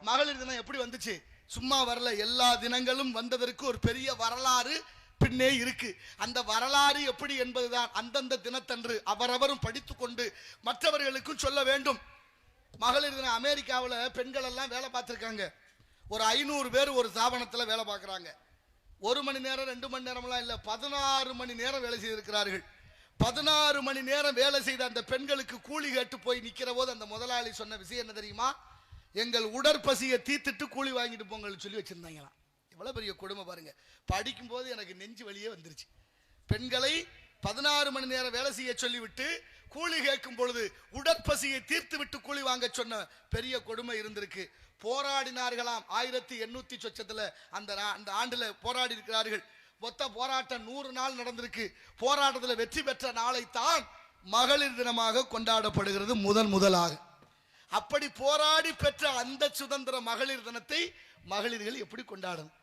மகளிர் தினம் எப்படி வந்துச்சு? சும்மா வரல. எல்லா தினங்களும் வந்ததற்கு ஒரு பெரிய வரலாறு பின்னே இருக்கு. அந்த வரலாறு எப்படி என்பதுதான் அந்தந்த தினத்தன்று அவரவரும் படித்துக்கொண்டு மற்றவர்களுக்கும் சொல்ல வேண்டும். மகளிர் தினம் அமெரிக்காவில் பெண்கள் எல்லாம் வேலை பார்த்துருக்காங்க. ஒரு 500 பேர் ஒரு ஸ்தாபனத்தில் வேலை பார்க்குறாங்க. 1 மணி நேரம் 2 மணி நேரம்லாம் இல்லை, 16 மணி நேரம் வேலை செய்திருக்கிறார்கள். 16 மணி நேரம் வேலை செய்த அந்த பெண்களுக்கு கூலி கேட்டு போய் நிற்கிற போது அந்த முதலாளி சொன்ன விஷயம் என்ன தெரியுமா? எங்கள் உடற்பசியை தீர்த்துட்டு கூலி வாங்கிட்டு போங்கன்னு சொல்லி வச்சிருந்தாங்களாம். இவ்வளவு பெரிய கொடுமை பாருங்க. படிக்கும் போது எனக்கு நெஞ்சு வலியே வந்துருச்சு. பெண்களை 16 மணி நேரம் வேலை செய்ய சொல்லிவிட்டு கூலி கேட்கும் பொழுது உடற்பசியை தீர்த்து விட்டு கூலி வாங்க சொன்ன பெரிய கொடுமை இருந்திருக்கு. போராடினார்களாம். 1800 சொச்சத்துல அந்த ஆண்டுல போராடி இருக்கிறார்கள். மொத்த போராட்டம் 100 நாள் நடந்திருக்கு. போராட்டத்தில் வெற்றி பெற்ற நாளைத்தான் மகளிர் தினமாக கொண்டாடப்படுகிறது முதலாக. அப்படி போராடி பெற்ற அந்த சுதந்திர மகளிர் தினத்தை மகளிர்கள் எப்படி கொண்டாடணும்?